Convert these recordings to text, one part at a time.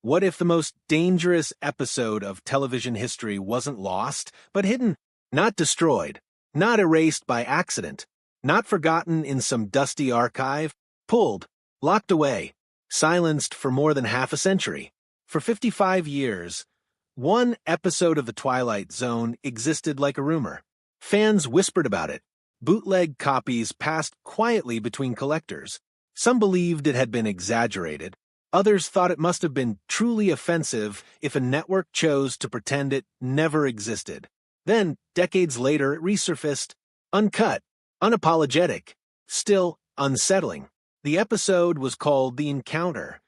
What if the most dangerous episode of television history wasn't lost, but hidden? Not destroyed, not erased by accident, not forgotten in some dusty archive, pulled, locked away, silenced for more than half a century. For 55 years, one episode of The Twilight Zone existed like a rumor. Fans whispered about it. Bootleg copies passed quietly between collectors. Some believed it had been exaggerated. Others thought it must have been truly offensive if a network chose to pretend it never existed. Then, decades later, it resurfaced, uncut, unapologetic, still unsettling. The episode was called The Encounter,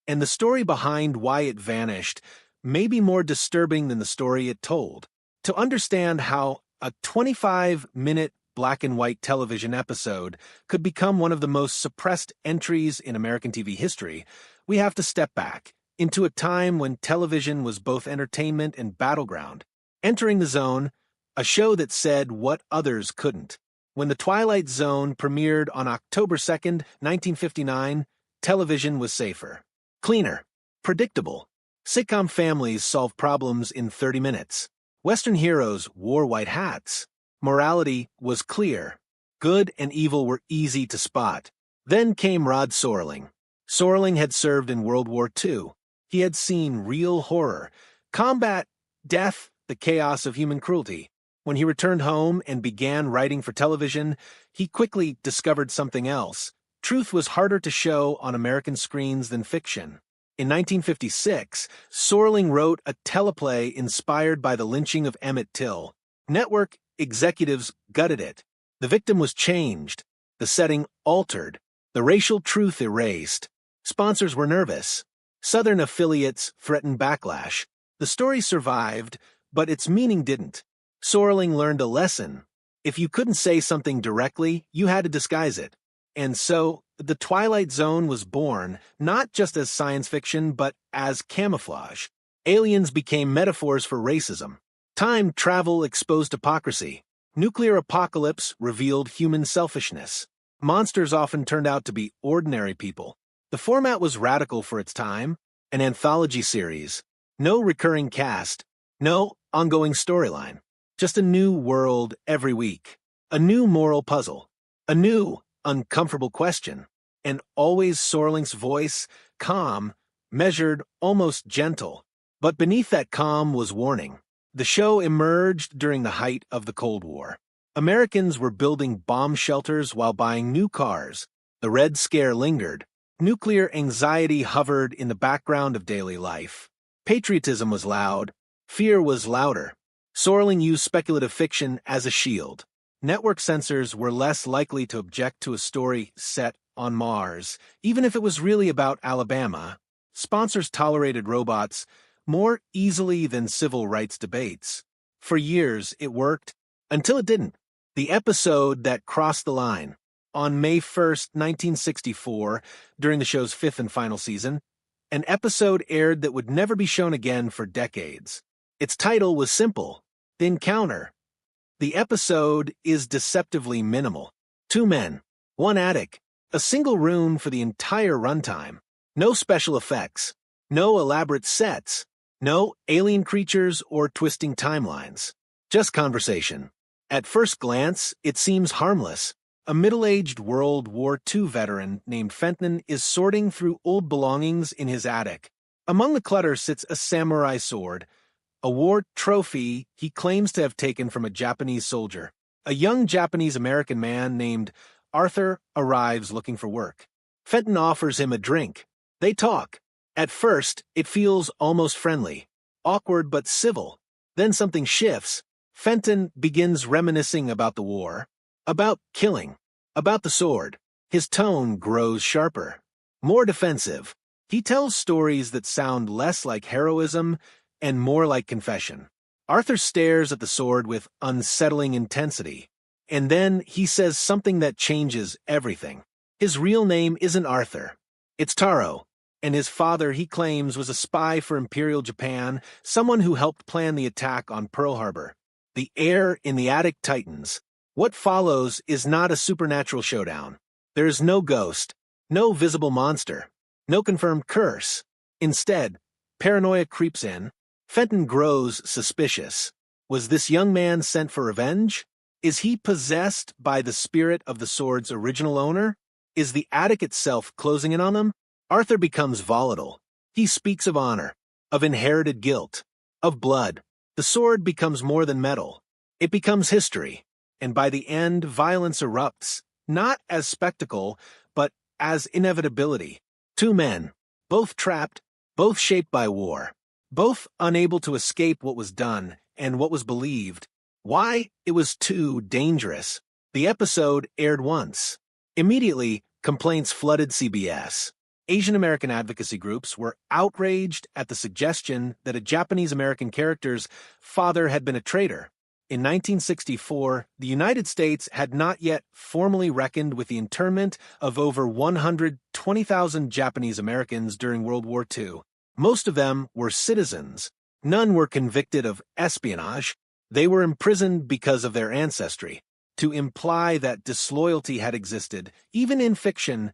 and the story behind why it vanished may be more disturbing than the story it told. To understand how a 25-minute black and white television episode could become one of the most suppressed entries in American TV history, we have to step back into a time when television was both entertainment and battleground. Entering the Zone, a show that said what others couldn't. When The Twilight Zone premiered on October 2nd, 1959, television was safer, cleaner, predictable. Sitcom families solved problems in 30 minutes. Western heroes wore white hats. Morality was clear. Good and evil were easy to spot. Then came Rod Serling. Serling had served in World War II. He had seen real horror, combat, death, the chaos of human cruelty. When he returned home and began writing for television, he quickly discovered something else. Truth was harder to show on American screens than fiction. In 1956, Serling wrote a teleplay inspired by the lynching of Emmett Till. Network executives gutted it. The victim was changed, the setting altered, the racial truth erased. Sponsors were nervous. Southern affiliates threatened backlash. The story survived, but its meaning didn't. Serling learned a lesson. If you couldn't say something directly, you had to disguise it. And so, The Twilight Zone was born, not just as science fiction, but as camouflage. Aliens became metaphors for racism. Time travel exposed hypocrisy. Nuclear apocalypse revealed human selfishness. Monsters often turned out to be ordinary people. The format was radical for its time, an anthology series. No recurring cast, no ongoing storyline. Just a new world every week. A new moral puzzle. A new, uncomfortable question. And always Serling's voice, calm, measured, almost gentle. But beneath that calm was warning. The show emerged during the height of the Cold War. Americans were building bomb shelters while buying new cars. The Red Scare lingered. Nuclear anxiety hovered in the background of daily life. Patriotism was loud. Fear was louder. Serling used speculative fiction as a shield. Network censors were less likely to object to a story set on Mars, even if it was really about Alabama. Sponsors tolerated robots more easily than civil rights debates. For years, it worked, until it didn't. The episode that crossed the line. On May 1st, 1964, during the show's fifth and final season, an episode aired that would never be shown again for decades. Its title was simple, The Encounter. The episode is deceptively minimal. 2 men, 1 attic, a single room for the entire runtime. No special effects, no elaborate sets, no alien creatures or twisting timelines. Just conversation. At first glance, it seems harmless. A middle-aged World War II veteran named Fenton is sorting through old belongings in his attic. Among the clutter sits a samurai sword, a war trophy he claims to have taken from a Japanese soldier. A young Japanese-American man named Arthur arrives looking for work. Fenton offers him a drink. They talk. At first, it feels almost friendly, awkward but civil. Then something shifts. Fenton begins reminiscing about the war, about killing, about the sword. His tone grows sharper, more defensive. He tells stories that sound less like heroism and more like confession. Arthur stares at the sword with unsettling intensity, and then he says something that changes everything. His real name isn't Arthur. It's Taro, and his father, he claims, was a spy for Imperial Japan, someone who helped plan the attack on Pearl Harbor. The air in the attic tightens. What follows is not a supernatural showdown. There is no ghost, no visible monster, no confirmed curse. Instead, Paranoia creeps in. Fenton grows suspicious. Was this young man sent for revenge? Is he possessed by the spirit of the sword's original owner? Is the attic itself closing in on them? Arthur becomes volatile. He speaks of honor, of inherited guilt, of blood. The sword becomes more than metal. It becomes history. And by the end, violence erupts, not as spectacle, but as inevitability. Two men, both trapped, both shaped by war, both unable to escape what was done and what was believed. Why? It was too dangerous. The episode aired once. Immediately, complaints flooded CBS. Asian American advocacy groups were outraged at the suggestion that a Japanese American character's father had been a traitor. In 1964, the United States had not yet formally reckoned with the internment of over 120,000 Japanese Americans during World War II. Most of them were citizens. None were convicted of espionage. They were imprisoned because of their ancestry. To imply that disloyalty had existed, even in fiction,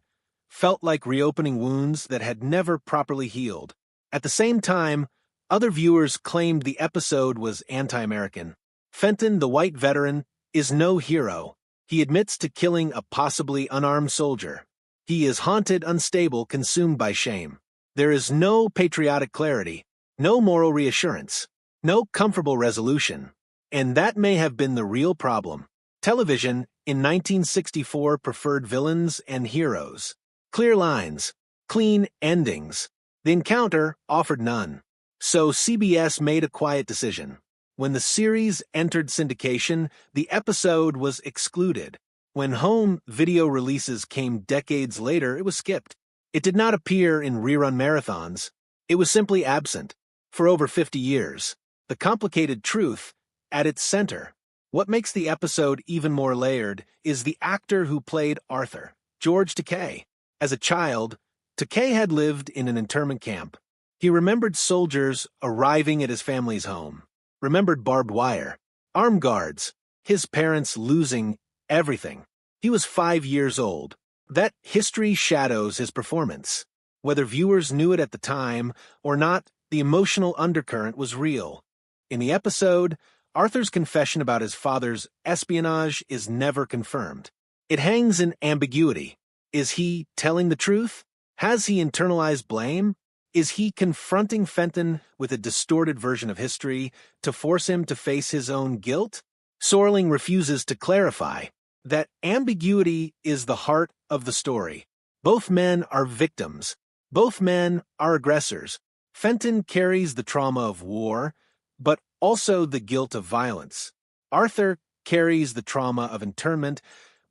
felt like reopening wounds that had never properly healed. At the same time, other viewers claimed the episode was anti-American. Fenton, the white veteran, is no hero. He admits to killing a possibly unarmed soldier. He is haunted, unstable, consumed by shame. There is no patriotic clarity, no moral reassurance, no comfortable resolution. And that may have been the real problem. Television, in 1964, preferred villains and heroes. Clear lines, clean endings. The Encounter offered none. So CBS made a quiet decision. When the series entered syndication, the episode was excluded. When home video releases came decades later, it was skipped. It did not appear in rerun marathons. It was simply absent. For over 50 years. The complicated truth at its center. What makes the episode even more layered is the actor who played Arthur, George Takei. As a child, Takei had lived in an internment camp. He remembered soldiers arriving at his family's home, remembered barbed wire, armed guards, his parents losing everything. He was 5 years old. That history shadows his performance. Whether viewers knew it at the time or not, the emotional undercurrent was real. In the episode, Arthur's confession about his father's espionage is never confirmed. It hangs in ambiguity. Is he telling the truth? Has he internalized blame? Is he confronting Fenton with a distorted version of history to force him to face his own guilt? Sorling refuses to clarify. That ambiguity is the heart of the story. Both men are victims. Both men are aggressors. Fenton carries the trauma of war, but also the guilt of violence. Arthur carries the trauma of internment,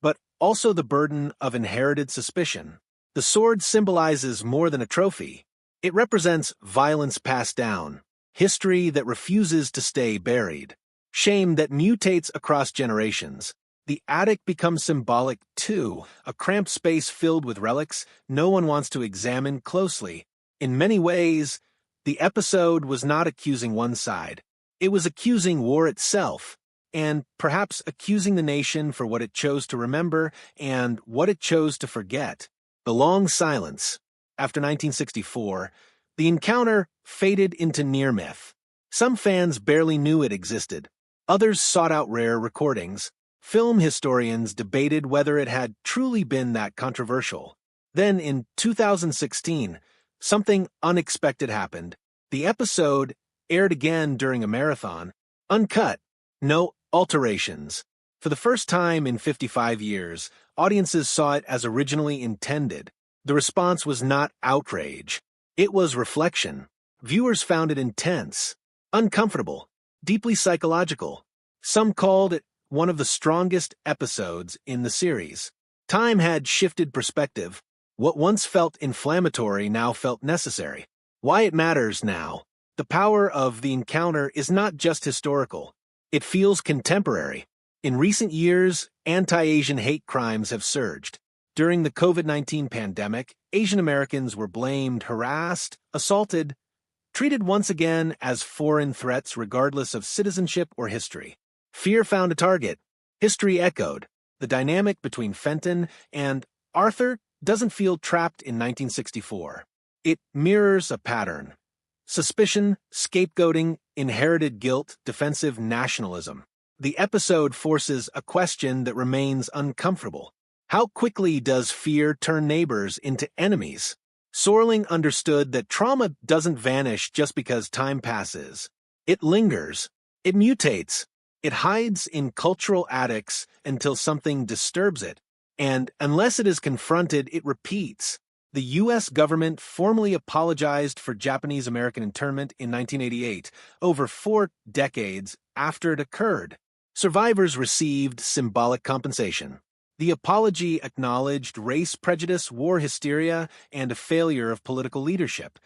but also the burden of inherited suspicion. The sword symbolizes more than a trophy. It represents violence passed down, history that refuses to stay buried, shame that mutates across generations. The attic becomes symbolic too, a cramped space filled with relics no one wants to examine closely. In many ways, the episode was not accusing one side. It was accusing war itself, and perhaps accusing the nation for what it chose to remember and what it chose to forget. The long silence. After 1964, the encounter faded into near myth. Some fans barely knew it existed. Others sought out rare recordings. Film historians debated whether it had truly been that controversial. Then, in 2016, something unexpected happened. The episode aired again during a marathon, uncut, no alterations. For the first time in 55 years, audiences saw it as originally intended. The response was not outrage. It was reflection. Viewers found it intense, uncomfortable, deeply psychological. Some called it one of the strongest episodes in the series. Time had shifted perspective. What once felt inflammatory now felt necessary. Why it matters now. The power of the encounter is not just historical. It feels contemporary. In recent years, anti-Asian hate crimes have surged. During the COVID-19 pandemic, Asian Americans were blamed, harassed, assaulted, treated once again as foreign threats regardless of citizenship or history. Fear found a target. History echoed. The dynamic between Fenton and Arthur doesn't feel trapped in 1964. It mirrors a pattern. Suspicion, scapegoating, inherited guilt, defensive nationalism. The episode forces a question that remains uncomfortable. How quickly does fear turn neighbors into enemies? Sorling understood that trauma doesn't vanish just because time passes. It lingers. It mutates. It hides in cultural attics until something disturbs it. And unless it is confronted, it repeats. The U.S. government formally apologized for Japanese-American internment in 1988, over 4 decades after it occurred. Survivors received symbolic compensation. The apology acknowledged race prejudice, war hysteria, and a failure of political leadership.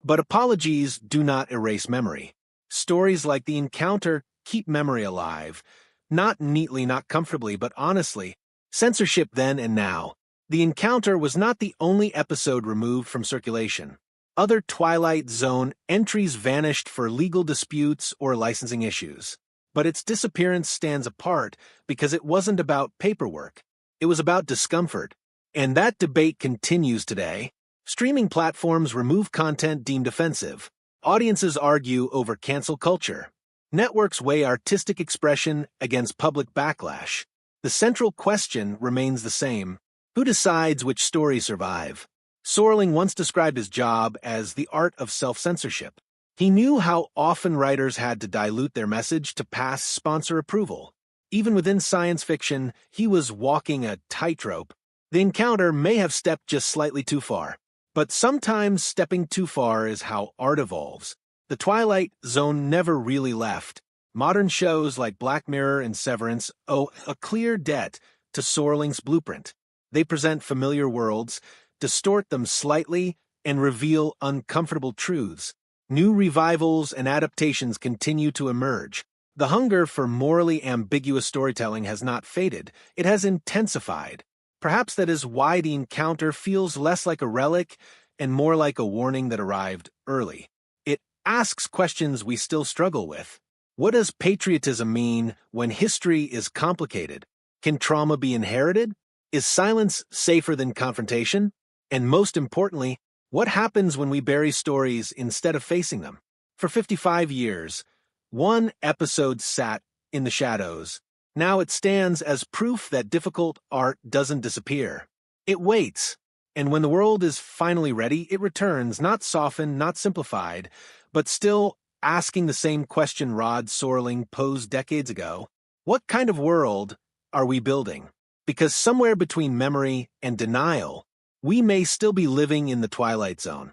But apologies do not erase memory. Stories like the encounter keep memory alive. Not neatly, not comfortably, but honestly. Censorship then and now. The encounter was not the only episode removed from circulation. Other Twilight Zone entries vanished for legal disputes or licensing issues. But its disappearance stands apart because it wasn't about paperwork. It was about discomfort. And that debate continues today. Streaming platforms remove content deemed offensive. Audiences argue over cancel culture. Networks weigh artistic expression against public backlash. The central question remains the same. Who decides which stories survive? Sorling once described his job as the art of self-censorship. He knew how often writers had to dilute their message to pass sponsor approval. Even within science fiction, he was walking a tightrope. The encounter may have stepped just slightly too far. But sometimes stepping too far is how art evolves. The Twilight Zone never really left. Modern shows like Black Mirror and Severance owe a clear debt to Sorling's blueprint. They present familiar worlds, distort them slightly, and reveal uncomfortable truths. New revivals and adaptations continue to emerge. The hunger for morally ambiguous storytelling has not faded. It has intensified. Perhaps that is why the encounter feels less like a relic and more like a warning that arrived early. It asks questions we still struggle with. What does patriotism mean when history is complicated? Can trauma be inherited? Is silence safer than confrontation? And most importantly, what happens when we bury stories instead of facing them? For 55 years, one episode sat in the shadows. Now it stands as proof that difficult art doesn't disappear. It waits, and when the world is finally ready, it returns, not softened, not simplified, but still asking the same question Rod Sorling posed decades ago. What kind of world are we building? Because somewhere between memory and denial, we may still be living in the Twilight Zone.